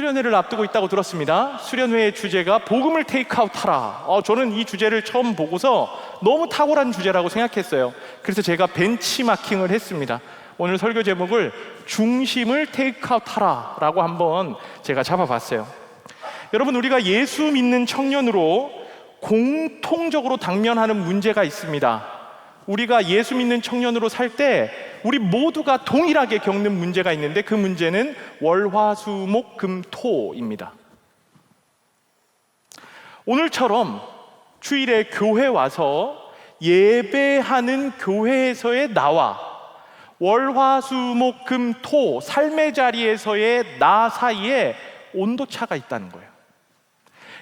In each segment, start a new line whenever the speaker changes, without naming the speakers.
수련회를 앞두고 있다고 들었습니다. 수련회의 주제가 복음을 테이크아웃하라. 저는 이 주제를 처음 보고서 너무 탁월한 주제라고 생각했어요. 그래서 제가 벤치마킹을 했습니다. 오늘 설교 제목을 중심을 테이크아웃하라 라고 한번 제가 잡아봤어요. 여러분, 우리가 예수 믿는 청년으로 공통적으로 당면하는 문제가 있습니다. 우리가 예수 믿는 청년으로 살 때 우리 모두가 동일하게 겪는 문제가 있는데, 그 문제는 월화수목금토입니다. 오늘처럼 주일에 교회 와서 예배하는 교회에서의 나와 월화수목금토 삶의 자리에서의 나 사이에 온도차가 있다는 거예요.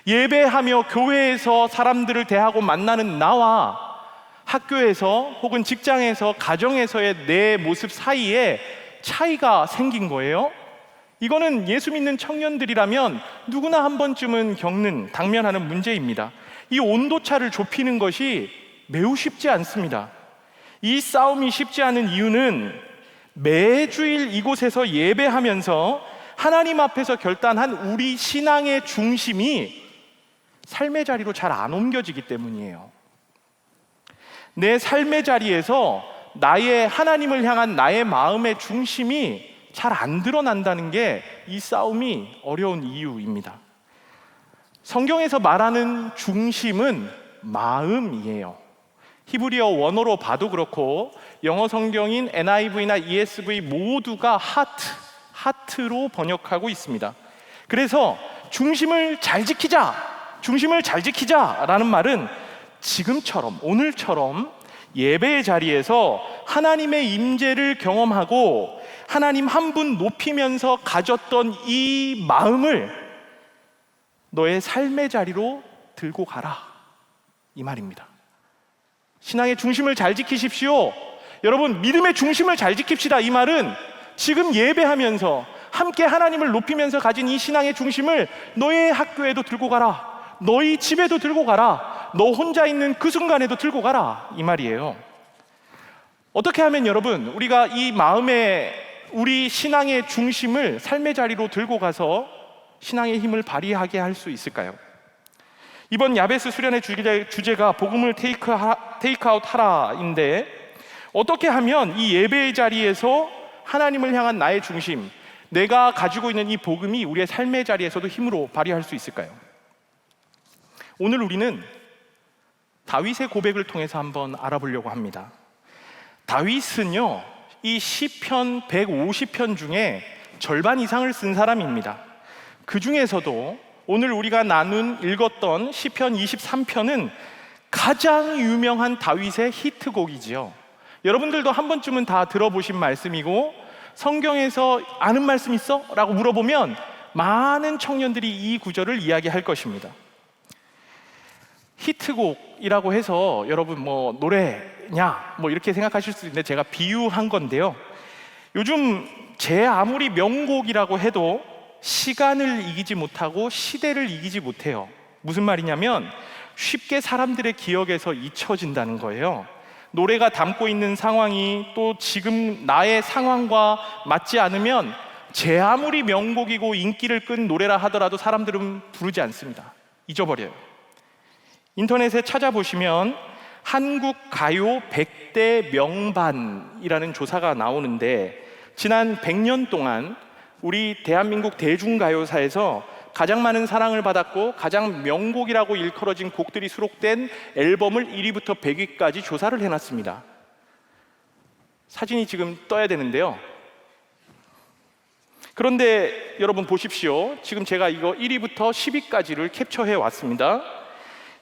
예배하며 교회에서 사람들을 대하고 만나는 나와 학교에서 혹은 직장에서 가정에서의 내 모습 사이에 차이가 생긴 거예요. 이거는 예수 믿는 청년들이라면 누구나 한 번쯤은 겪는, 당면하는 문제입니다. 이 온도차를 좁히는 것이 매우 쉽지 않습니다. 이 싸움이 쉽지 않은 이유는 매주일 이곳에서 예배하면서 하나님 앞에서 결단한 우리 신앙의 중심이 삶의 자리로 잘 안 옮겨지기 때문이에요. 내 삶의 자리에서 나의 하나님을 향한 나의 마음의 중심이 잘 안 드러난다는 게 이 싸움이 어려운 이유입니다. 성경에서 말하는 중심은 마음이에요. 히브리어 원어로 봐도 그렇고 영어 성경인 NIV나 ESV 모두가 하트로 번역하고 있습니다. 그래서 중심을 잘 지키자라는 말은 지금처럼, 오늘처럼 예배의 자리에서 하나님의 임재를 경험하고 하나님 한 분 높이면서 가졌던 이 마음을 너의 삶의 자리로 들고 가라, 이 말입니다. 신앙의 중심을 잘 지키십시오. 여러분, 믿음의 중심을 잘 지킵시다. 이 말은 지금 예배하면서 함께 하나님을 높이면서 가진 이 신앙의 중심을 너의 학교에도 들고 가라, 너희 집에도 들고 가라, 너 혼자 있는 그 순간에도 들고 가라, 이 말이에요. 어떻게 하면 여러분, 우리가 이 마음의, 우리 신앙의 중심을 삶의 자리로 들고 가서 신앙의 힘을 발휘하게 할 수 있을까요? 이번 야베스 수련의 주제가 복음을 테이크아웃하라인데, 어떻게 하면 이 예배의 자리에서 하나님을 향한 나의 중심, 내가 가지고 있는 이 복음이 우리의 삶의 자리에서도 힘으로 발휘할 수 있을까요? 오늘 우리는 다윗의 고백을 통해서 한번 알아보려고 합니다. 다윗은요, 이 시편 150편 중에 절반 이상을 쓴 사람입니다. 그 중에서도 오늘 우리가 읽었던 시편 23편은 가장 유명한 다윗의 히트곡이지요. 여러분들도 한 번쯤은 다 들어보신 말씀이고, 성경에서 아는 말씀 있어? 라고 물어보면 많은 청년들이 이 구절을 이야기할 것입니다. 히트곡이라고 해서 여러분 노래냐 이렇게 생각하실 수 있는데, 제가 비유한 건데요, 요즘 제 아무리 명곡이라고 해도 시간을 이기지 못하고 시대를 이기지 못해요. 무슨 말이냐면 쉽게 사람들의 기억에서 잊혀진다는 거예요. 노래가 담고 있는 상황이 또 지금 나의 상황과 맞지 않으면 제 아무리 명곡이고 인기를 끈 노래라 하더라도 사람들은 부르지 않습니다. 잊어버려요. 인터넷에 찾아보시면 한국 가요 100대 명반이라는 조사가 나오는데, 지난 100년 동안 우리 대한민국 대중가요사에서 가장 많은 사랑을 받았고 가장 명곡이라고 일컬어진 곡들이 수록된 앨범을 1위부터 100위까지 조사를 해놨습니다. 사진이 지금 떠야 되는데요, 그런데 여러분 보십시오. 지금 제가 이거 1위부터 10위까지를 캡처해 왔습니다.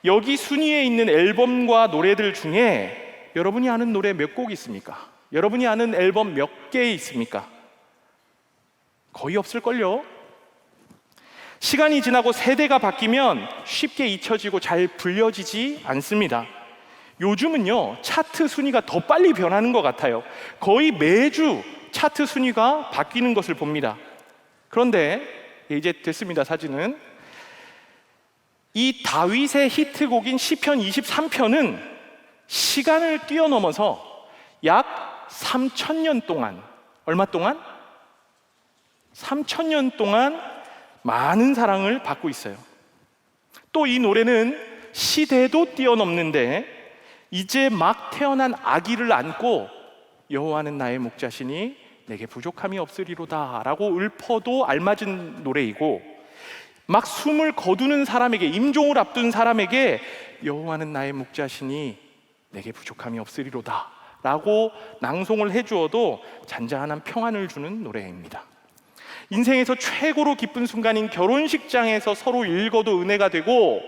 여기 순위에 있는 앨범과 노래들 중에 여러분이 아는 노래 몇 곡 있습니까? 여러분이 아는 앨범 몇 개 있습니까? 거의 없을걸요? 시간이 지나고 세대가 바뀌면 쉽게 잊혀지고 잘 불려지지 않습니다. 요즘은요, 차트 순위가 더 빨리 변하는 것 같아요. 거의 매주 차트 순위가 바뀌는 것을 봅니다. 그런데 이제 됐습니다. 사진은 이 다윗의 히트곡인 시편 23편은 시간을 뛰어넘어서 약 3,000년 동안, 얼마 동안? 3,000년 동안 많은 사랑을 받고 있어요. 또 이 노래는 시대도 뛰어넘는데 이제 막 태어난 아기를 안고 여호와는 나의 목자시니 내게 부족함이 없으리로다 라고 읊어도 알맞은 노래이고, 막 숨을 거두는 사람에게, 임종을 앞둔 사람에게 여호와는 나의 목자시니 내게 부족함이 없으리로다 라고 낭송을 해주어도 잔잔한 평안을 주는 노래입니다. 인생에서 최고로 기쁜 순간인 결혼식장에서 서로 읽어도 은혜가 되고,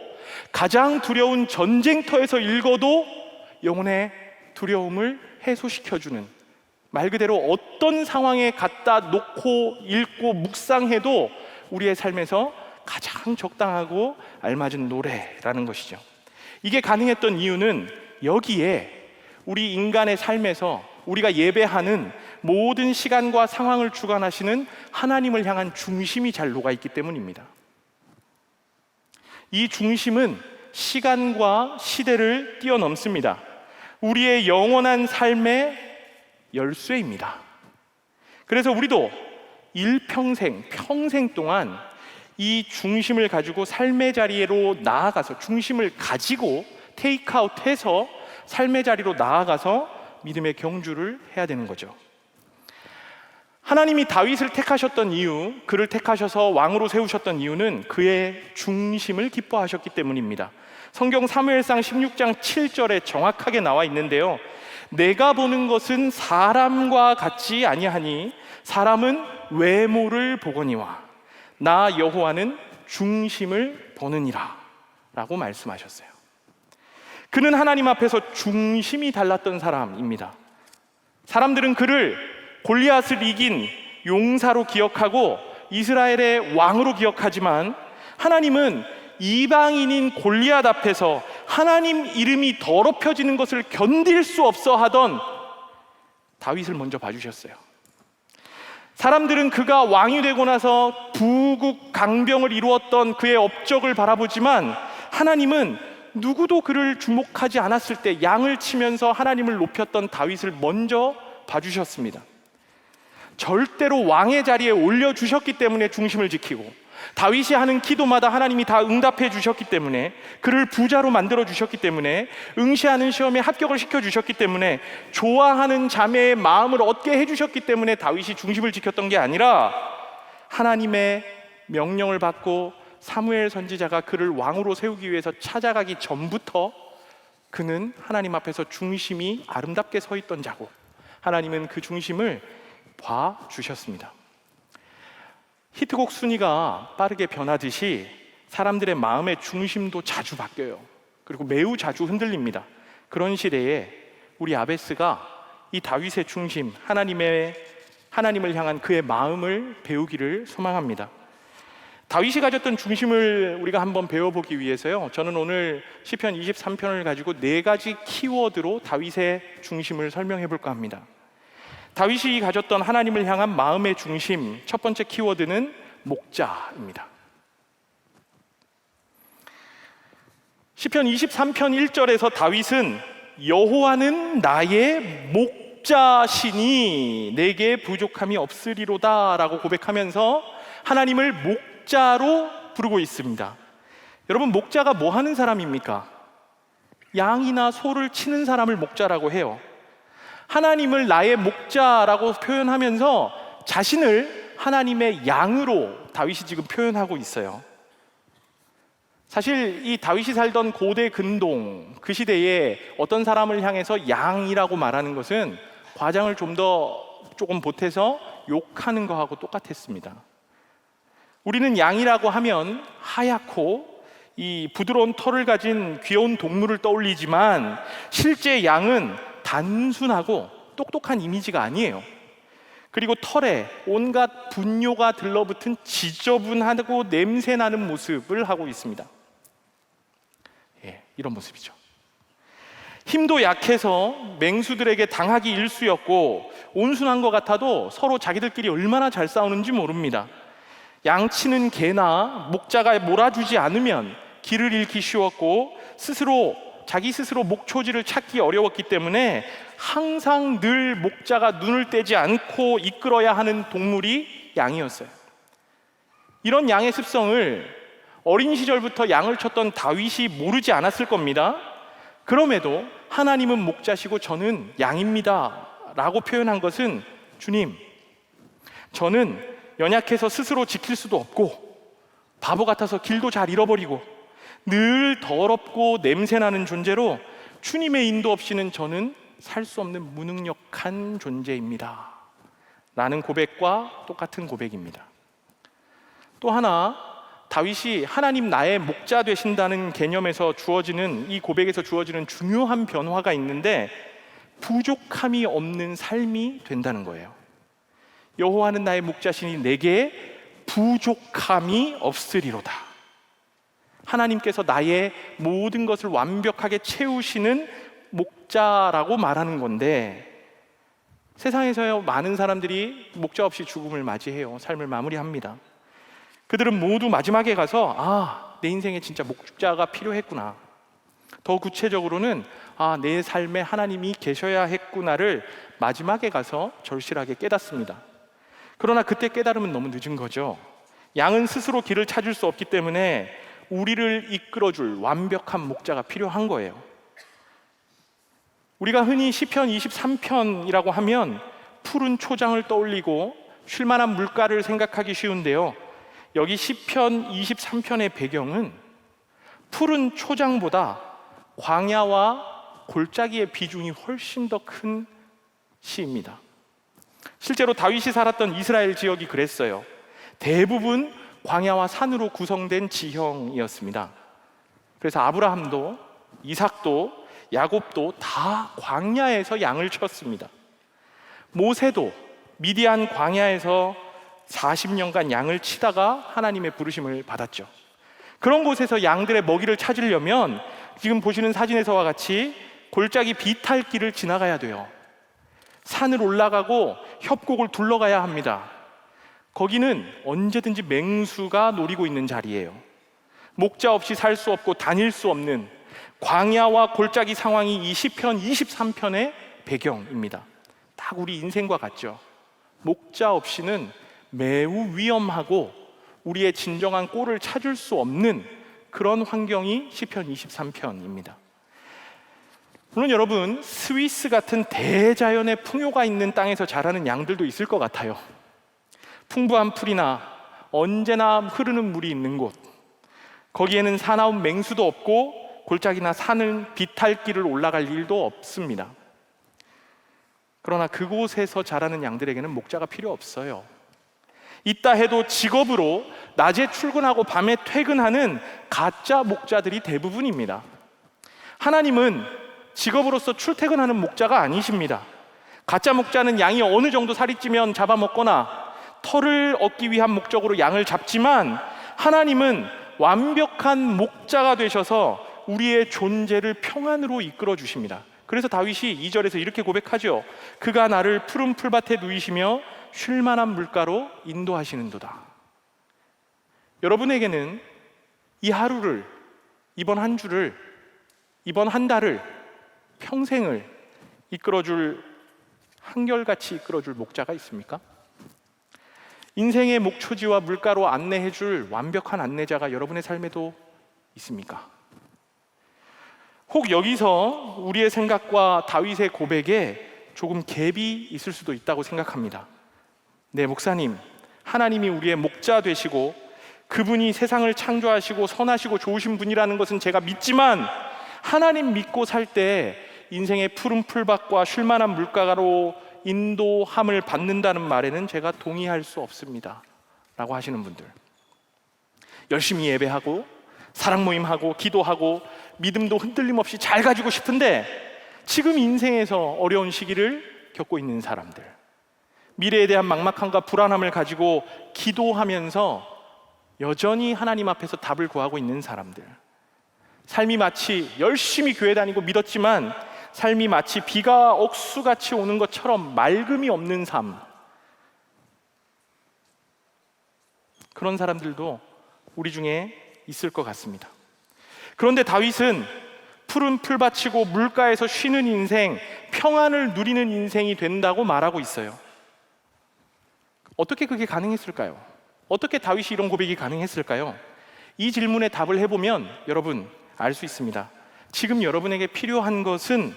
가장 두려운 전쟁터에서 읽어도 영혼의 두려움을 해소시켜주는, 말 그대로 어떤 상황에 갖다 놓고 읽고 묵상해도 우리의 삶에서 가장 적당하고 알맞은 노래라는 것이죠. 이게 가능했던 이유는 여기에 우리 인간의 삶에서 우리가 예배하는 모든 시간과 상황을 주관하시는 하나님을 향한 중심이 잘 녹아있기 때문입니다. 이 중심은 시간과 시대를 뛰어넘습니다. 우리의 영원한 삶의 열쇠입니다. 그래서 우리도 일평생, 평생 동안 이 중심을 가지고 삶의 자리로 나아가서, 중심을 가지고 테이크아웃해서 삶의 자리로 나아가서 믿음의 경주를 해야 되는 거죠. 하나님이 다윗을 택하셨던 이유, 그를 택하셔서 왕으로 세우셨던 이유는 그의 중심을 기뻐하셨기 때문입니다. 성경 사무엘상 16장 7절에 정확하게 나와 있는데요, 내가 보는 것은 사람과 같지 아니하니 사람은 외모를 보거니와 나 여호와는 중심을 보느니라 라고 말씀하셨어요. 그는 하나님 앞에서 중심이 달랐던 사람입니다. 사람들은 그를 골리앗을 이긴 용사로 기억하고 이스라엘의 왕으로 기억하지만, 하나님은 이방인인 골리앗 앞에서 하나님 이름이 더럽혀지는 것을 견딜 수 없어 하던 다윗을 먼저 봐주셨어요. 사람들은 그가 왕이 되고 나서 부국 강병을 이루었던 그의 업적을 바라보지만, 하나님은 누구도 그를 주목하지 않았을 때 양을 치면서 하나님을 높였던 다윗을 먼저 봐주셨습니다. 절대로 왕의 자리에 올려주셨기 때문에 중심을 지키고, 다윗이 하는 기도마다 하나님이 다 응답해 주셨기 때문에, 그를 부자로 만들어 주셨기 때문에, 응시하는 시험에 합격을 시켜주셨기 때문에, 좋아하는 자매의 마음을 얻게 해주셨기 때문에 다윗이 중심을 지켰던 게 아니라, 하나님의 명령을 받고 사무엘 선지자가 그를 왕으로 세우기 위해서 찾아가기 전부터 그는 하나님 앞에서 중심이 아름답게 서 있던 자고, 하나님은 그 중심을 봐주셨습니다. 히트곡 순위가 빠르게 변하듯이 사람들의 마음의 중심도 자주 바뀌어요. 그리고 매우 자주 흔들립니다. 그런 시대에 우리 아베스가 이 다윗의 중심, 하나님을 향한 그의 마음을 배우기를 소망합니다. 다윗이 가졌던 중심을 우리가 한번 배워보기 위해서요, 저는 오늘 시편 23편을 가지고 4가지 키워드로 다윗의 중심을 설명해 볼까 합니다. 다윗이 가졌던 하나님을 향한 마음의 중심, 첫 번째 키워드는 목자입니다. 시편 23편 1절에서 다윗은 여호와는 나의 목자시니 내게 부족함이 없으리로다 라고 고백하면서 하나님을 목자로 부르고 있습니다. 여러분, 목자가 뭐 하는 사람입니까? 양이나 소를 치는 사람을 목자라고 해요. 하나님을 나의 목자라고 표현하면서 자신을 하나님의 양으로 다윗이 지금 표현하고 있어요. 사실 이 다윗이 살던 고대 근동 그 시대에 어떤 사람을 향해서 양이라고 말하는 것은 과장을 조금 보태서 욕하는 거하고 똑같았습니다. 우리는 양이라고 하면 하얗고 이 부드러운 털을 가진 귀여운 동물을 떠올리지만, 실제 양은 단순하고 똑똑한 이미지가 아니에요. 그리고 털에 온갖 분뇨가 들러붙은 지저분하고 냄새나는 모습을 하고 있습니다. 이런 모습이죠. 힘도 약해서 맹수들에게 당하기 일쑤였고, 온순한 것 같아도 서로 자기들끼리 얼마나 잘 싸우는지 모릅니다. 양치는 개나 목자가 몰아주지 않으면 길을 잃기 쉬웠고, 자기 스스로 목초지를 찾기 어려웠기 때문에 항상 늘 목자가 눈을 떼지 않고 이끌어야 하는 동물이 양이었어요. 이런 양의 습성을 어린 시절부터 양을 쳤던 다윗이 모르지 않았을 겁니다. 그럼에도 하나님은 목자시고 저는 양입니다 라고 표현한 것은, 주님, 저는 연약해서 스스로 지킬 수도 없고 바보 같아서 길도 잘 잃어버리고 늘 더럽고 냄새나는 존재로 주님의 인도 없이는 저는 살 수 없는 무능력한 존재입니다 라는 고백과 똑같은 고백입니다. 또 하나, 다윗이 하나님 나의 목자 되신다는 개념에서 주어지는, 이 고백에서 주어지는 중요한 변화가 있는데, 부족함이 없는 삶이 된다는 거예요. 여호와는 나의 목자시니 내게 부족함이 없으리로다. 하나님께서 나의 모든 것을 완벽하게 채우시는 목자라고 말하는 건데, 세상에서 많은 사람들이 목자 없이 죽음을 맞이해요. 삶을 마무리합니다. 그들은 모두 마지막에 가서 내 인생에 진짜 목자가 필요했구나, 더 구체적으로는 내 삶에 하나님이 계셔야 했구나를 마지막에 가서 절실하게 깨닫습니다. 그러나 그때 깨달으면 너무 늦은 거죠. 양은 스스로 길을 찾을 수 없기 때문에 우리를 이끌어줄 완벽한 목자가 필요한 거예요. 우리가 흔히 시편 23편이라고 하면 푸른 초장을 떠올리고 쉴만한 물가를 생각하기 쉬운데요, 여기 시편 23편의 배경은 푸른 초장보다 광야와 골짜기의 비중이 훨씬 더 큰 시입니다. 실제로 다윗이 살았던 이스라엘 지역이 그랬어요. 대부분 광야와 산으로 구성된 지형이었습니다. 그래서 아브라함도 이삭도 야곱도 다 광야에서 양을 쳤습니다. 모세도 미디안 광야에서 40년간 양을 치다가 하나님의 부르심을 받았죠. 그런 곳에서 양들의 먹이를 찾으려면 지금 보시는 사진에서와 같이 골짜기 비탈길을 지나가야 돼요. 산을 올라가고 협곡을 둘러가야 합니다. 거기는 언제든지 맹수가 노리고 있는 자리예요. 목자 없이 살 수 없고 다닐 수 없는 광야와 골짜기 상황이 이 시편 23편의 배경입니다. 딱 우리 인생과 같죠. 목자 없이는 매우 위험하고 우리의 진정한 꼴을 찾을 수 없는 그런 환경이 시편 23편입니다. 물론 여러분, 스위스 같은 대자연의 풍요가 있는 땅에서 자라는 양들도 있을 것 같아요. 풍부한 풀이나 언제나 흐르는 물이 있는 곳, 거기에는 사나운 맹수도 없고 골짜기나 산을 비탈길을 올라갈 일도 없습니다. 그러나 그곳에서 자라는 양들에게는 목자가 필요 없어요. 있다 해도 직업으로 낮에 출근하고 밤에 퇴근하는 가짜 목자들이 대부분입니다. 하나님은 직업으로서 출퇴근하는 목자가 아니십니다. 가짜 목자는 양이 어느 정도 살이 찌면 잡아먹거나 털을 얻기 위한 목적으로 양을 잡지만, 하나님은 완벽한 목자가 되셔서 우리의 존재를 평안으로 이끌어 주십니다. 그래서 다윗이 2절에서 이렇게 고백하죠. 그가 나를 푸른 풀밭에 누이시며 쉴만한 물가로 인도하시는도다. 여러분에게는 이 하루를, 이번 한 주를, 이번 한 달을, 평생을 이끌어줄, 한결같이 이끌어줄 목자가 있습니까? 인생의 목초지와 물가로 안내해줄 완벽한 안내자가 여러분의 삶에도 있습니까? 혹 여기서 우리의 생각과 다윗의 고백에 조금 갭이 있을 수도 있다고 생각합니다. 네, 목사님, 하나님이 우리의 목자 되시고 그분이 세상을 창조하시고 선하시고 좋으신 분이라는 것은 제가 믿지만, 하나님 믿고 살 때 인생의 푸른 풀밭과 쉴만한 물가로 인도함을 받는다는 말에는 제가 동의할 수 없습니다 라고 하시는 분들, 열심히 예배하고 사랑 모임하고 기도하고 믿음도 흔들림 없이 잘 가지고 싶은데 지금 인생에서 어려운 시기를 겪고 있는 사람들, 미래에 대한 막막함과 불안함을 가지고 기도하면서 여전히 하나님 앞에서 답을 구하고 있는 사람들, 삶이 마치 열심히 교회 다니고 믿었지만 삶이 마치 비가 억수같이 오는 것처럼 맑음이 없는 삶, 그런 사람들도 우리 중에 있을 것 같습니다. 그런데 다윗은 푸른 풀밭이고 물가에서 쉬는 인생, 평안을 누리는 인생이 된다고 말하고 있어요. 어떻게 그게 가능했을까요? 어떻게 다윗이 이런 고백이 가능했을까요? 이 질문에 답을 해보면 여러분 알 수 있습니다. 지금 여러분에게 필요한 것은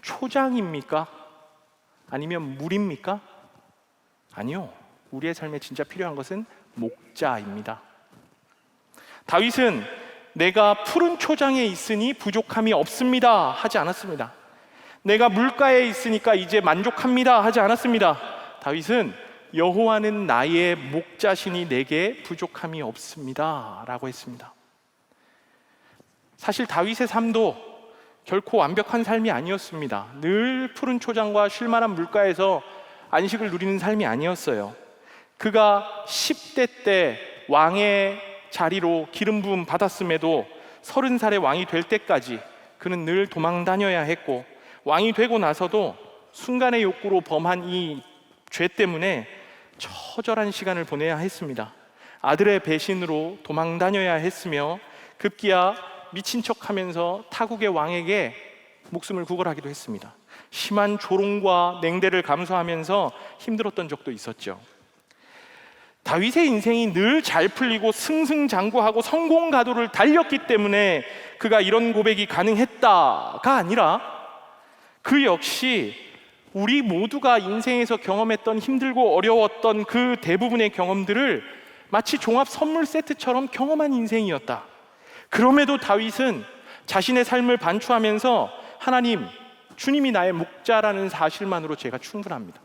초장입니까? 아니면 물입니까? 아니요. 우리의 삶에 진짜 필요한 것은 목자입니다. 다윗은 내가 푸른 초장에 있으니 부족함이 없습니다 하지 않았습니다. 내가 물가에 있으니까 이제 만족합니다 하지 않았습니다. 다윗은 여호와는 나의 목자시니 내게 부족함이 없습니다 라고 했습니다. 사실 다윗의 삶도 결코 완벽한 삶이 아니었습니다. 늘 푸른 초장과 쉴만한 물가에서 안식을 누리는 삶이 아니었어요. 그가 10대 때 왕의 자리로 기름 부음 받았음에도 30살의 왕이 될 때까지 그는 늘 도망 다녀야 했고, 왕이 되고 나서도 순간의 욕구로 범한 이 죄 때문에 처절한 시간을 보내야 했습니다. 아들의 배신으로 도망 다녀야 했으며 급기야 미친 척하면서 타국의 왕에게 목숨을 구걸하기도 했습니다. 심한 조롱과 냉대를 감수하면서 힘들었던 적도 있었죠. 다윗의 인생이 늘 잘 풀리고 승승장구하고 성공 가도를 달렸기 때문에 그가 이런 고백이 가능했다가 아니라, 그 역시 우리 모두가 인생에서 경험했던 힘들고 어려웠던 그 대부분의 경험들을 마치 종합 선물 세트처럼 경험한 인생이었다. 그럼에도 다윗은 자신의 삶을 반추하면서 하나님, 주님이 나의 목자라는 사실만으로 제가 충분합니다.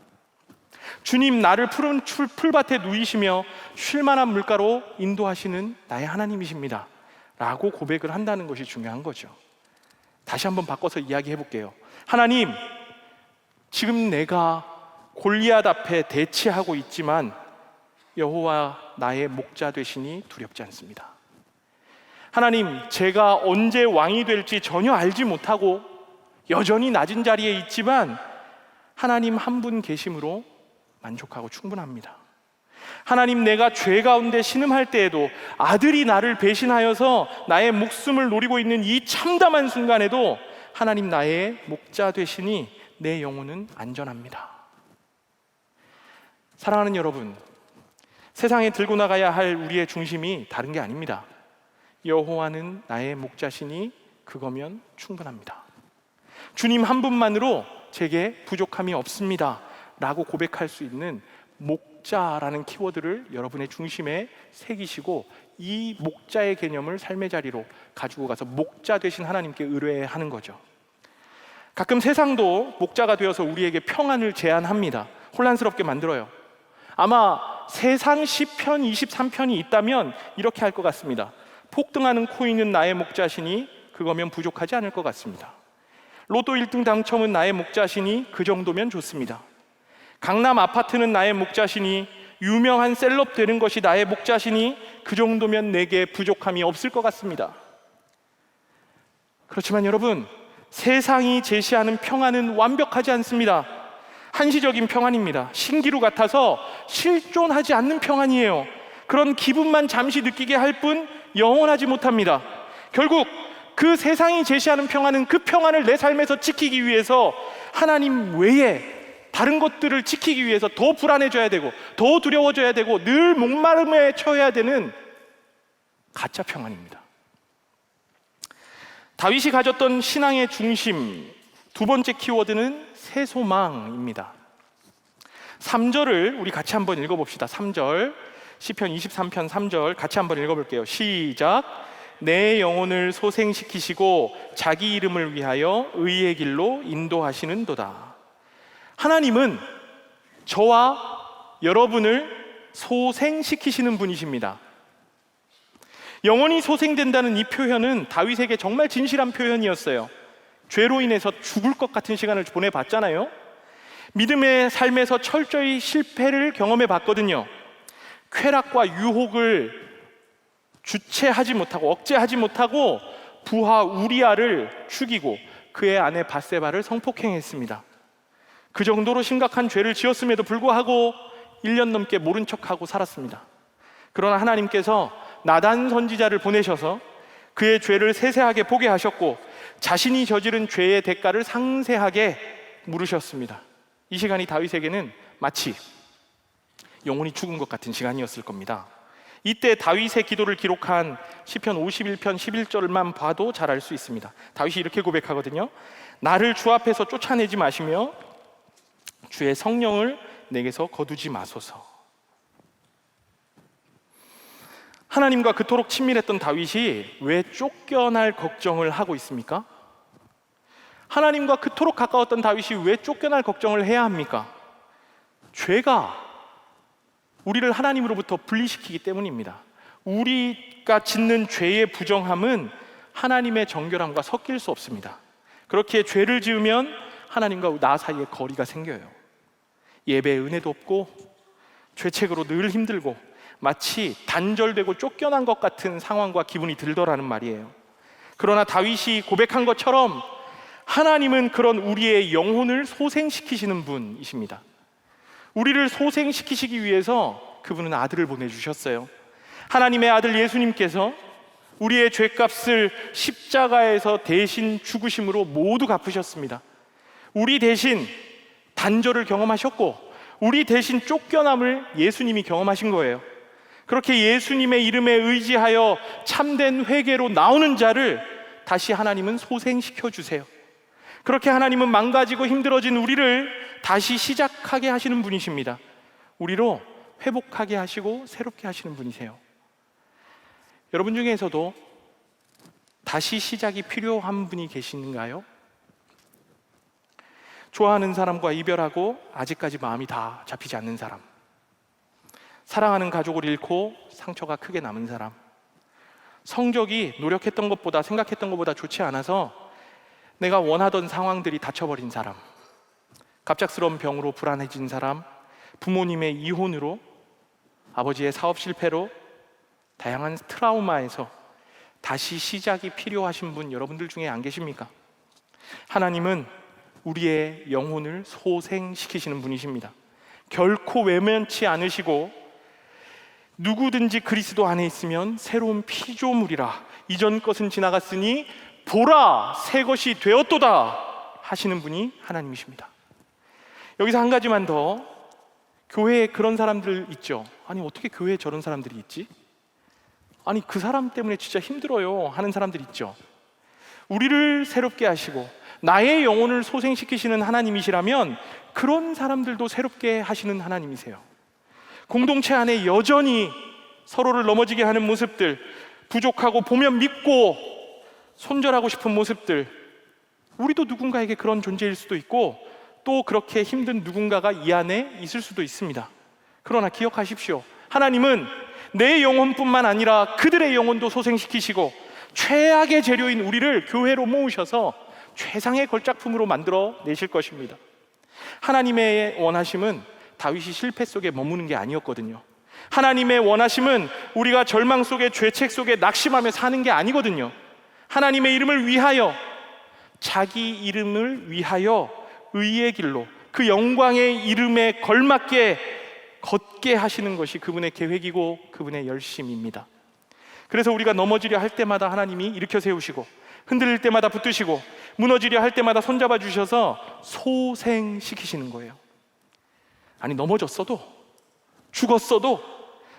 주님, 나를 푸른 풀밭에 누이시며 쉴만한 물가로 인도하시는 나의 하나님이십니다 라고 고백을 한다는 것이 중요한 거죠. 다시 한번 바꿔서 이야기해 볼게요. 하나님, 지금 내가 골리앗 앞에 대치하고 있지만 여호와 나의 목자 되시니 두렵지 않습니다. 하나님, 제가 언제 왕이 될지 전혀 알지 못하고 여전히 낮은 자리에 있지만 하나님 한 분 계심으로 만족하고 충분합니다. 하나님, 내가 죄 가운데 신음할 때에도 아들이 나를 배신하여서 나의 목숨을 노리고 있는 이 참담한 순간에도 하나님 나의 목자 되시니 내 영혼은 안전합니다. 사랑하는 여러분, 세상에 들고 나가야 할 우리의 중심이 다른 게 아닙니다. 여호와는 나의 목자시니 그거면 충분합니다. 주님 한 분만으로 제게 부족함이 없습니다 라고 고백할 수 있는 목자라는 키워드를 여러분의 중심에 새기시고, 이 목자의 개념을 삶의 자리로 가지고 가서 목자 되신 하나님께 의뢰하는 거죠. 가끔 세상도 목자가 되어서 우리에게 평안을 제안합니다. 혼란스럽게 만들어요. 아마 세상 시편 23편이 있다면 이렇게 할 것 같습니다. 폭등하는 코인은 나의 목자시니 그거면 부족하지 않을 것 같습니다. 로또 1등 당첨은 나의 목자시니 그 정도면 좋습니다. 강남 아파트는 나의 목자시니, 유명한 셀럽 되는 것이 나의 목자시니 그 정도면 내게 부족함이 없을 것 같습니다. 그렇지만 여러분, 세상이 제시하는 평안은 완벽하지 않습니다. 한시적인 평안입니다. 신기루 같아서 실존하지 않는 평안이에요. 그런 기분만 잠시 느끼게 할 뿐 영원하지 못합니다. 결국 그 세상이 제시하는 평안은, 그 평안을 내 삶에서 지키기 위해서 하나님 외에 다른 것들을 지키기 위해서 더 불안해져야 되고 더 두려워져야 되고 늘 목마름에 처해야 되는 가짜 평안입니다. 다윗이 가졌던 신앙의 중심, 두 번째 키워드는 새 소망입니다. 3절을 우리 같이 한번 읽어봅시다. 3절, 시편 23편 3절 같이 한번 읽어볼게요. 시작. 내 영혼을 소생시키시고 자기 이름을 위하여 의의 길로 인도하시는도다. 하나님은 저와 여러분을 소생시키시는 분이십니다. 영혼이 소생된다는 이 표현은 다윗에게 정말 진실한 표현이었어요. 죄로 인해서 죽을 것 같은 시간을 보내봤잖아요. 믿음의 삶에서 철저히 실패를 경험해 봤거든요. 쾌락과 유혹을 주체하지 못하고 억제하지 못하고 부하 우리아를 죽이고 그의 아내 밧세바를 성폭행했습니다. 그 정도로 심각한 죄를 지었음에도 불구하고 1년 넘게 모른 척하고 살았습니다. 그러나 하나님께서 나단 선지자를 보내셔서 그의 죄를 세세하게 보게 하셨고 자신이 저지른 죄의 대가를 상세하게 물으셨습니다. 이 시간이 다윗에게는 마치 영혼이 죽은 것 같은 시간이었을 겁니다. 이때 다윗의 기도를 기록한 시편 51편 11절만 봐도 잘 알 수 있습니다. 다윗이 이렇게 고백하거든요. 나를 주 앞에서 쫓아내지 마시며 주의 성령을 내게서 거두지 마소서. 하나님과 그토록 친밀했던 다윗이 왜 쫓겨날 걱정을 하고 있습니까? 하나님과 그토록 가까웠던 다윗이 왜 쫓겨날 걱정을 해야 합니까? 죄가 우리를 하나님으로부터 분리시키기 때문입니다. 우리가 짓는 죄의 부정함은 하나님의 정결함과 섞일 수 없습니다. 그렇게 죄를 지으면 하나님과 나 사이에 거리가 생겨요. 예배에 은혜도 없고 죄책으로 늘 힘들고 마치 단절되고 쫓겨난 것 같은 상황과 기분이 들더라는 말이에요. 그러나 다윗이 고백한 것처럼 하나님은 그런 우리의 영혼을 소생시키시는 분이십니다. 우리를 소생시키시기 위해서 그분은 아들을 보내주셨어요. 하나님의 아들 예수님께서 우리의 죄값을 십자가에서 대신 죽으심으로 모두 갚으셨습니다. 우리 대신 단절을 경험하셨고 우리 대신 쫓겨남을 예수님이 경험하신 거예요. 그렇게 예수님의 이름에 의지하여 참된 회개로 나오는 자를 다시 하나님은 소생시켜 주세요. 그렇게 하나님은 망가지고 힘들어진 우리를 다시 시작하게 하시는 분이십니다. 우리로 회복하게 하시고 새롭게 하시는 분이세요. 여러분 중에서도 다시 시작이 필요한 분이 계시는가요? 좋아하는 사람과 이별하고 아직까지 마음이 다 잡히지 않는 사람, 사랑하는 가족을 잃고 상처가 크게 남은 사람, 성적이 노력했던 것보다 생각했던 것보다 좋지 않아서 내가 원하던 상황들이 닫혀버린 사람, 갑작스러운 병으로 불안해진 사람, 부모님의 이혼으로, 아버지의 사업 실패로, 다양한 트라우마에서 다시 시작이 필요하신 분 여러분들 중에 안 계십니까? 하나님은 우리의 영혼을 소생시키시는 분이십니다. 결코 외면치 않으시고 누구든지 그리스도 안에 있으면 새로운 피조물이라 이전 것은 지나갔으니 보라 새 것이 되었도다 하시는 분이 하나님이십니다. 여기서 한 가지만 더, 교회에 그런 사람들 있죠. 아니 어떻게 교회에 저런 사람들이 있지? 아니 그 사람 때문에 진짜 힘들어요 하는 사람들 있죠. 우리를 새롭게 하시고 나의 영혼을 소생시키시는 하나님이시라면 그런 사람들도 새롭게 하시는 하나님이세요. 공동체 안에 여전히 서로를 넘어지게 하는 모습들, 부족하고 보면 믿고 손절하고 싶은 모습들, 우리도 누군가에게 그런 존재일 수도 있고 또 그렇게 힘든 누군가가 이 안에 있을 수도 있습니다. 그러나 기억하십시오. 하나님은 내 영혼뿐만 아니라 그들의 영혼도 소생시키시고 최악의 재료인 우리를 교회로 모으셔서 최상의 걸작품으로 만들어 내실 것입니다. 하나님의 원하심은 다윗이 실패 속에 머무는 게 아니었거든요. 하나님의 원하심은 우리가 절망 속에 죄책 속에 낙심하며 사는 게 아니거든요. 하나님의 이름을 위하여, 자기 이름을 위하여 의의 길로 그 영광의 이름에 걸맞게 걷게 하시는 것이 그분의 계획이고 그분의 열심입니다. 그래서 우리가 넘어지려 할 때마다 하나님이 일으켜 세우시고 흔들릴 때마다 붙드시고 무너지려 할 때마다 손잡아 주셔서 소생시키시는 거예요. 아니 넘어졌어도 죽었어도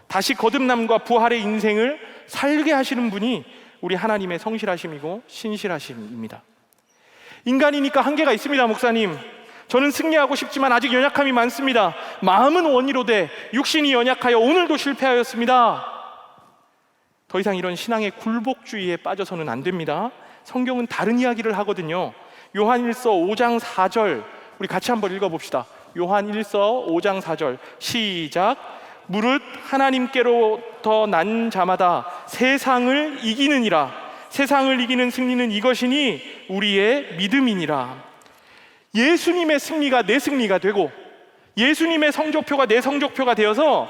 다시 거듭남과 부활의 인생을 살게 하시는 분이 우리 하나님의 성실하심이고 신실하심입니다. 인간이니까 한계가 있습니다. 목사님, 저는 승리하고 싶지만 아직 연약함이 많습니다. 마음은 원이로되 육신이 연약하여 오늘도 실패하였습니다. 더 이상 이런 신앙의 굴복주의에 빠져서는 안 됩니다. 성경은 다른 이야기를 하거든요. 요한일서 5장 4절 우리 같이 한번 읽어봅시다. 요한일서 5장 4절 시작. 무릇 하나님께로부터 난 자마다 세상을 이기느니라. 세상을 이기는 승리는 이것이니 우리의 믿음이니라. 예수님의 승리가 내 승리가 되고 예수님의 성적표가 내 성적표가 되어서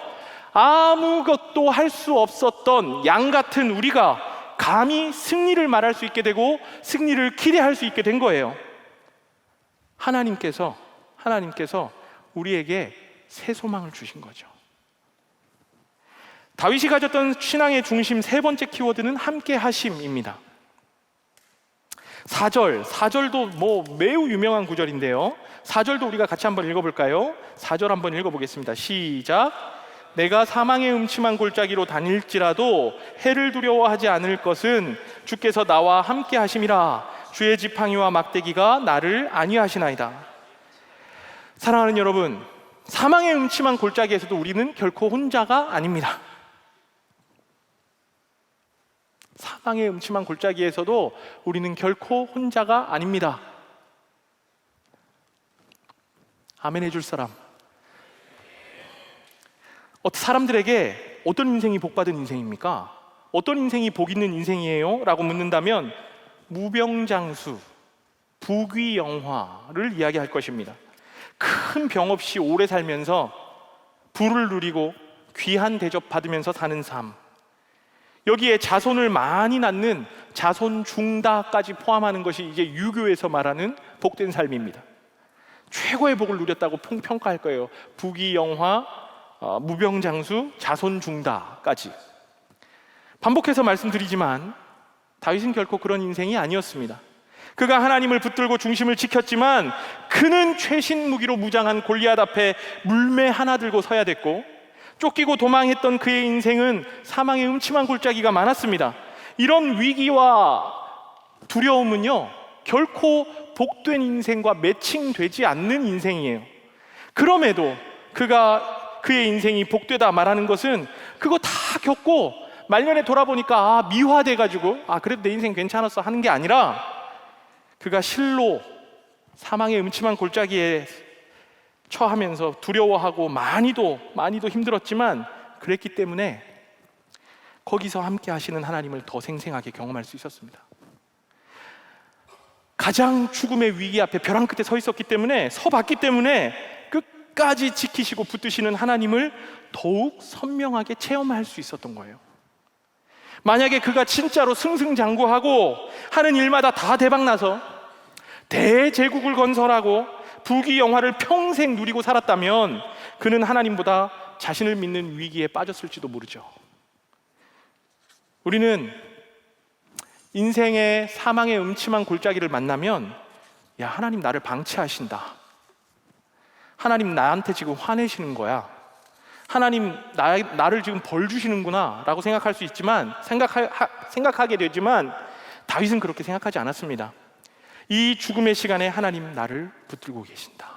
아무것도 할 수 없었던 양 같은 우리가 감히 승리를 말할 수 있게 되고 승리를 기대할 수 있게 된 거예요. 하나님께서 우리에게 새 소망을 주신 거죠. 다윗이 가졌던 신앙의 중심 세 번째 키워드는 함께 하심입니다. 4절도 뭐 매우 유명한 구절인데요. 4절도 우리가 같이 한번 읽어볼까요? 4절 한번 읽어보겠습니다. 시작. 내가 사망의 음침한 골짜기로 다닐지라도 해를 두려워하지 않을 것은 주께서 나와 함께 하심이라. 주의 지팡이와 막대기가 나를 안위하시나이다. 사랑하는 여러분, 사망의 음침한 골짜기에서도 우리는 결코 혼자가 아닙니다. 사망의 음침한 골짜기에서도 우리는 결코 혼자가 아닙니다. 아멘 해줄 사람. 사람들에게 어떤 인생이 복받은 인생입니까? 어떤 인생이 복 있는 인생이에요? 라고 묻는다면 무병장수, 부귀영화를 이야기할 것입니다. 큰 병 없이 오래 살면서 부를 누리고 귀한 대접 받으면서 사는 삶, 여기에 자손을 많이 낳는 자손중다까지 포함하는 것이 이제 유교에서 말하는 복된 삶입니다. 최고의 복을 누렸다고 평가할 거예요. 부귀영화, 무병장수, 자손중다까지. 반복해서 말씀드리지만 다윗은 결코 그런 인생이 아니었습니다. 그가 하나님을 붙들고 중심을 지켰지만 그는 최신 무기로 무장한 골리앗 앞에 물매 하나 들고 서야 됐고, 쫓기고 도망했던 그의 인생은 사망의 음침한 골짜기가 많았습니다. 이런 위기와 두려움은요, 결코 복된 인생과 매칭되지 않는 인생이에요. 그럼에도 그의 인생이 복되다 말하는 것은 그거 다 겪고 말년에 돌아보니까 미화돼가지고 그래도 내 인생 괜찮았어 하는 게 아니라, 그가 실로 사망의 음침한 골짜기에 처하면서 두려워하고 많이도 힘들었지만 그랬기 때문에 거기서 함께 하시는 하나님을 더 생생하게 경험할 수 있었습니다. 가장 죽음의 위기 앞에 벼랑 끝에 서봤기 때문에 끝까지 지키시고 붙드시는 하나님을 더욱 선명하게 체험할 수 있었던 거예요. 만약에 그가 진짜로 승승장구하고 하는 일마다 다 대박나서 대제국을 건설하고 부귀영화를 평생 누리고 살았다면 그는 하나님보다 자신을 믿는 위기에 빠졌을지도 모르죠. 우리는 인생의 사망의 음침한 골짜기를 만나면 하나님 나를 방치하신다, 하나님 나한테 지금 화내시는 거야, 하나님 나를 지금 벌 주시는구나 라고 생각하게 되지만 다윗은 그렇게 생각하지 않았습니다. 이 죽음의 시간에 하나님 나를 붙들고 계신다.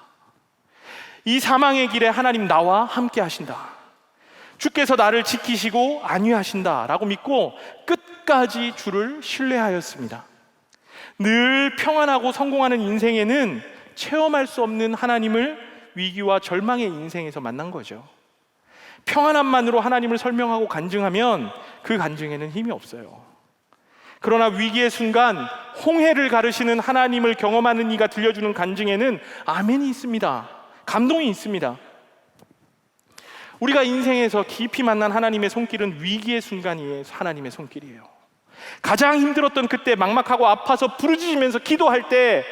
이 사망의 길에 하나님 나와 함께 하신다. 주께서 나를 지키시고 안위하신다 라고 믿고 끝까지 주를 신뢰하였습니다. 늘 평안하고 성공하는 인생에는 체험할 수 없는 하나님을 위기와 절망의 인생에서 만난 거죠. 평안함만으로 하나님을 설명하고 간증하면 그 간증에는 힘이 없어요. 그러나 위기의 순간 홍해를 가르시는 하나님을 경험하는 이가 들려주는 간증에는 아멘이 있습니다. 감동이 있습니다. 우리가 인생에서 깊이 만난 하나님의 손길은 위기의 순간이 하나님의 손길이에요. 가장 힘들었던 그때, 막막하고 아파서 부르짖으면서 기도할 때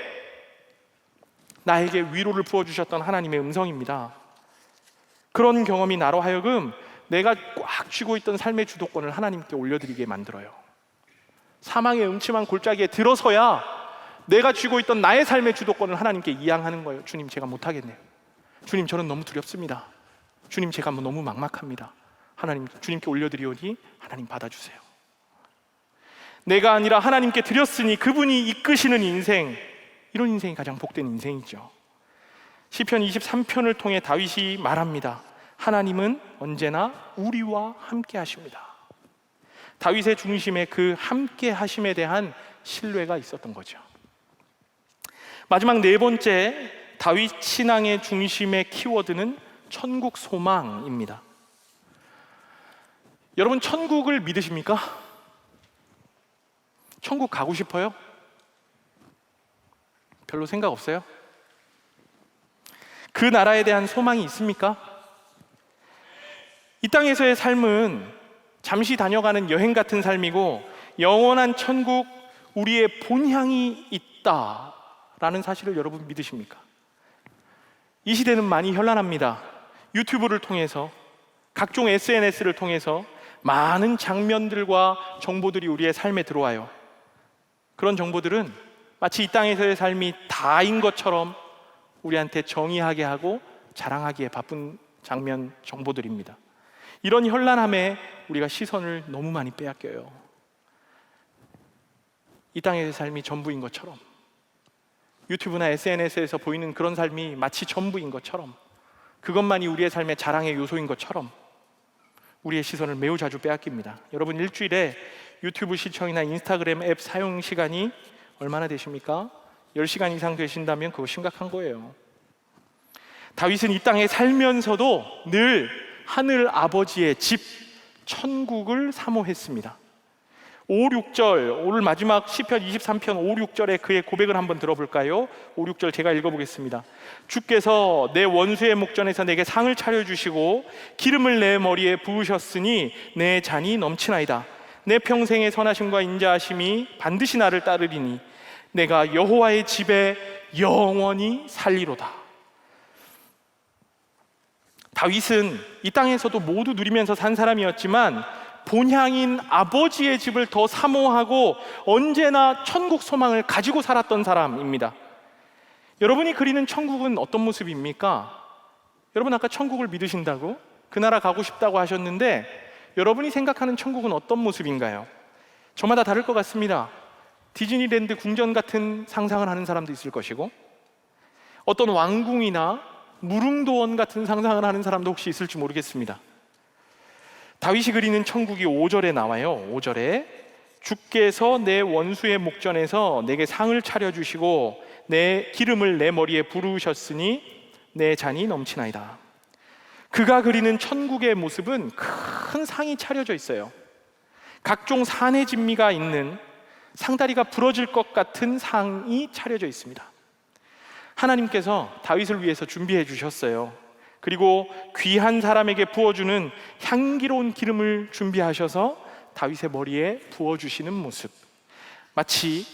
나에게 위로를 부어주셨던 하나님의 음성입니다. 그런 경험이 나로 하여금 내가 꽉 쥐고 있던 삶의 주도권을 하나님께 올려드리게 만들어요. 사망의 음침한 골짜기에 들어서야 내가 쥐고 있던 나의 삶의 주도권을 하나님께 이양하는 거예요. 주님, 제가 못하겠네요. 주님, 저는 너무 두렵습니다. 주님, 제가 너무 막막합니다. 하나님, 주님께 올려드리오니 하나님 받아주세요. 내가 아니라 하나님께 드렸으니 그분이 이끄시는 인생, 이런 인생이 가장 복된 인생이죠. 시편 23편을 통해 다윗이 말합니다. 하나님은 언제나 우리와 함께 하십니다. 다윗의 중심에 그 함께 하심에 대한 신뢰가 있었던 거죠. 마지막 네 번째 다윗 신앙의 중심의 키워드는 천국 소망입니다. 여러분, 천국을 믿으십니까? 천국 가고 싶어요? 별로 생각 없어요? 그 나라에 대한 소망이 있습니까? 이 땅에서의 삶은 잠시 다녀가는 여행 같은 삶이고 영원한 천국, 우리의 본향이 있다라는 사실을 여러분 믿으십니까? 이 시대는 많이 현란합니다. 유튜브를 통해서, 각종 SNS를 통해서 많은 장면들과 정보들이 우리의 삶에 들어와요. 그런 정보들은 마치 이 땅에서의 삶이 다인 것처럼 우리한테 정의하게 하고 자랑하기에 바쁜 장면, 정보들입니다. 이런 현란함에 우리가 시선을 너무 많이 빼앗겨요. 이 땅의 삶이 전부인 것처럼, 유튜브나 SNS에서 보이는 그런 삶이 마치 전부인 것처럼, 그것만이 우리의 삶의 자랑의 요소인 것처럼 우리의 시선을 매우 자주 빼앗깁니다. 여러분, 일주일에 유튜브 시청이나 인스타그램 앱 사용 시간이 얼마나 되십니까? 10시간 이상 되신다면 그거 심각한 거예요. 다윗은 이 땅에 살면서도 늘 하늘 아버지의 집, 천국을 사모했습니다. 5, 6절, 오늘 마지막 시편 23편 5, 6절에 그의 고백을 한번 들어볼까요? 5, 6절 제가 읽어보겠습니다. 주께서 내 원수의 목전에서 내게 상을 차려주시고 기름을 내 머리에 부으셨으니 내 잔이 넘치나이다. 내 평생의 선하심과 인자하심이 반드시 나를 따르리니 내가 여호와의 집에 영원히 살리로다. 다윗은 이 땅에서도 모두 누리면서 산 사람이었지만 본향인 아버지의 집을 더 사모하고 언제나 천국 소망을 가지고 살았던 사람입니다. 여러분이 그리는 천국은 어떤 모습입니까? 여러분, 아까 천국을 믿으신다고, 그 나라 가고 싶다고 하셨는데 여러분이 생각하는 천국은 어떤 모습인가요? 저마다 다를 것 같습니다. 디즈니랜드 궁전 같은 상상을 하는 사람도 있을 것이고, 어떤 왕궁이나 무릉도원 같은 상상을 하는 사람도 혹시 있을지 모르겠습니다. 다윗이 그리는 천국이 5절에 나와요. 5절에 주께서 내 원수의 목전에서 내게 상을 차려주시고 내 기름을 내 머리에 부으셨으니 내 잔이 넘치나이다. 그가 그리는 천국의 모습은 큰 상이 차려져 있어요. 각종 산의 진미가 있는, 상다리가 부러질 것 같은 상이 차려져 있습니다. 하나님께서 다윗을 위해서 준비해 주셨어요. 그리고 귀한 사람에게 부어주는 향기로운 기름을 준비하셔서 다윗의 머리에 부어주시는 모습, 마치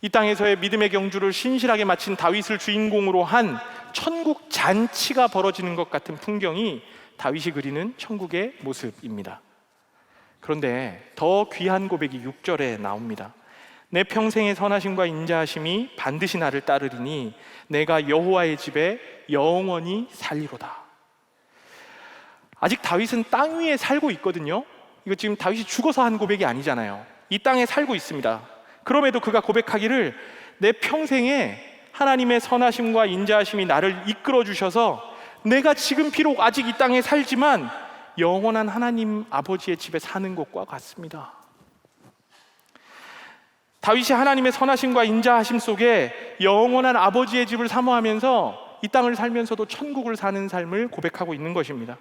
이 땅에서의 믿음의 경주를 신실하게 마친 다윗을 주인공으로 한 천국 잔치가 벌어지는 것 같은 풍경이 다윗이 그리는 천국의 모습입니다. 그런데 더 귀한 고백이 6절에 나옵니다. 내 평생의 선하심과 인자하심이 반드시 나를 따르리니 내가 여호와의 집에 영원히 살리로다. 아직 다윗은 땅 위에 살고 있거든요. 이거 지금 다윗이 죽어서 한 고백이 아니잖아요. 이 땅에 살고 있습니다. 그럼에도 그가 고백하기를 내 평생에 하나님의 선하심과 인자하심이 나를 이끌어 주셔서 내가 지금 비록 아직 이 땅에 살지만 영원한 하나님 아버지의 집에 사는 것과 같습니다. 다윗이 하나님의 선하심과 인자하심 속에 영원한 아버지의 집을 사모하면서 이 땅을 살면서도 천국을 사는 삶을 고백하고 있는 것입니다.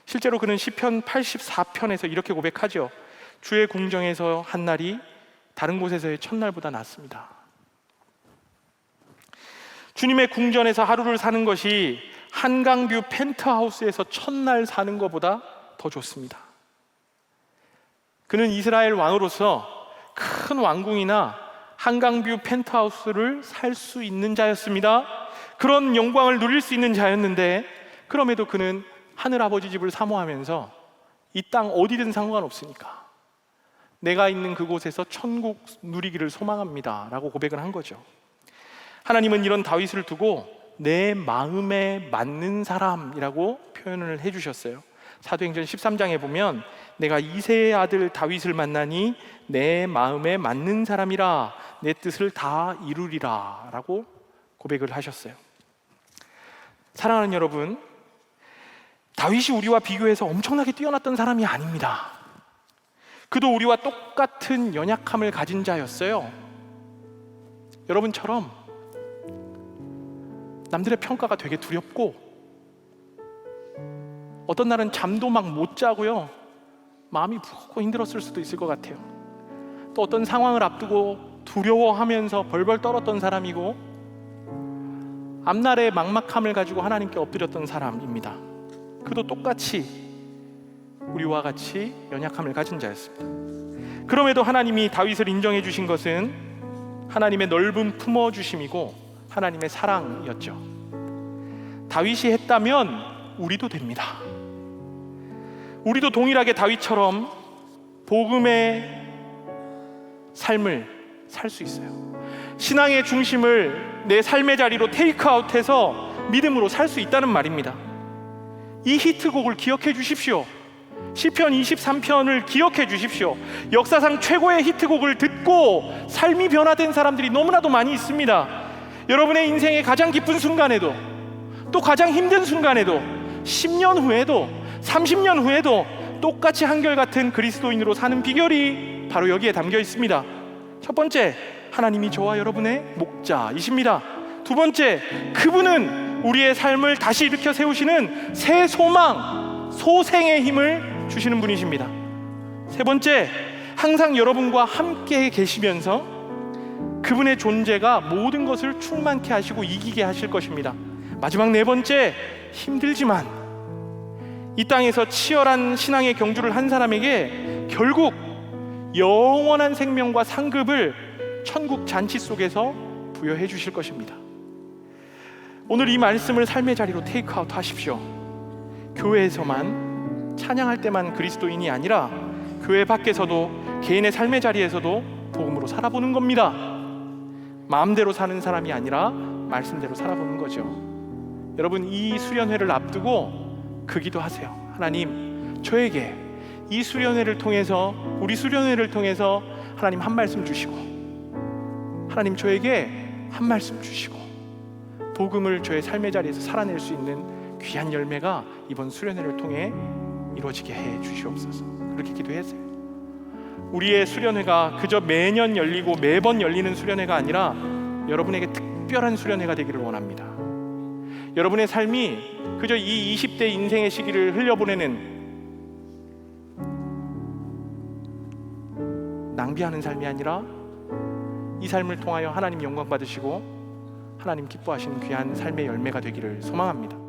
실제로 그는 시편 84편에서 이렇게 고백하죠. 주의 궁정에서 한 날이 다른 곳에서의 첫날보다 낫습니다. 주님의 궁전에서 하루를 사는 것이 한강뷰 펜트하우스에서 첫날 사는 것보다 더 좋습니다. 그는 이스라엘 왕으로서 큰 왕궁이나 한강뷰 펜트하우스를 살 수 있는 자였습니다. 그런 영광을 누릴 수 있는 자였는데, 그럼에도 그는 하늘아버지 집을 사모하면서 이 땅 어디든 상관없으니까 내가 있는 그곳에서 천국 누리기를 소망합니다 라고 고백을 한 거죠. 하나님은 이런 다윗을 두고 내 마음에 맞는 사람이라고 표현을 해주셨어요. 사도행전 13장에 보면 내가 이새의 아들 다윗을 만나니 내 마음에 맞는 사람이라 내 뜻을 다 이루리라 라고 고백을 하셨어요. 사랑하는 여러분, 다윗이 우리와 비교해서 엄청나게 뛰어났던 사람이 아닙니다. 그도 우리와 똑같은 연약함을 가진 자였어요. 여러분처럼 남들의 평가가 되게 두렵고, 어떤 날은 잠도 막 못 자고요, 마음이 무겁고 힘들었을 수도 있을 것 같아요. 또 어떤 상황을 앞두고 두려워하면서 벌벌 떨었던 사람이고, 앞날의 막막함을 가지고 하나님께 엎드렸던 사람입니다. 그도 똑같이 우리와 같이 연약함을 가진 자였습니다. 그럼에도 하나님이 다윗을 인정해 주신 것은 하나님의 넓은 품어주심이고 하나님의 사랑이었죠. 다윗이 했다면 우리도 됩니다. 우리도 동일하게 다윗처럼 복음의 삶을 살 수 있어요. 신앙의 중심을 내 삶의 자리로 테이크아웃해서 믿음으로 살 수 있다는 말입니다. 이 히트곡을 기억해 주십시오. 시편 23편을 기억해 주십시오. 역사상 최고의 히트곡을 듣고 삶이 변화된 사람들이 너무나도 많이 있습니다. 여러분의 인생의 가장 기쁜 순간에도, 또 가장 힘든 순간에도, 10년 후에도 30년 후에도 똑같이 한결같은 그리스도인으로 사는 비결이 바로 여기에 담겨 있습니다. 첫 번째, 하나님이 저와 여러분의 목자이십니다. 두 번째, 그분은 우리의 삶을 다시 일으켜 세우시는 새 소망, 소생의 힘을 주시는 분이십니다. 세 번째, 항상 여러분과 함께 계시면서 그분의 존재가 모든 것을 충만케 하시고 이기게 하실 것입니다. 마지막 네 번째, 힘들지만 이 땅에서 치열한 신앙의 경주를 한 사람에게 결국 영원한 생명과 상급을 천국 잔치 속에서 부여해 주실 것입니다. 오늘 이 말씀을 삶의 자리로 테이크아웃 하십시오. 교회에서만 찬양할 때만 그리스도인이 아니라 교회 밖에서도 개인의 삶의 자리에서도 복음으로 살아보는 겁니다. 마음대로 사는 사람이 아니라 말씀대로 살아보는 거죠. 여러분, 이 수련회를 앞두고 그 기도하세요. 하나님, 저에게 이 수련회를 통해서, 우리 수련회를 통해서 하나님 한 말씀 주시고, 하나님 저에게 한 말씀 주시고, 복음을 저의 삶의 자리에서 살아낼 수 있는 귀한 열매가 이번 수련회를 통해 이루어지게 해 주시옵소서. 그렇게 기도했어요. 우리의 수련회가 그저 매년 열리고 매번 열리는 수련회가 아니라 여러분에게 특별한 수련회가 되기를 원합니다. 여러분의 삶이 그저 이 20대 인생의 시기를 흘려보내는 낭비하는 삶이 아니라 이 삶을 통하여 하나님 영광 받으시고 하나님 기뻐하시는 귀한 삶의 열매가 되기를 소망합니다.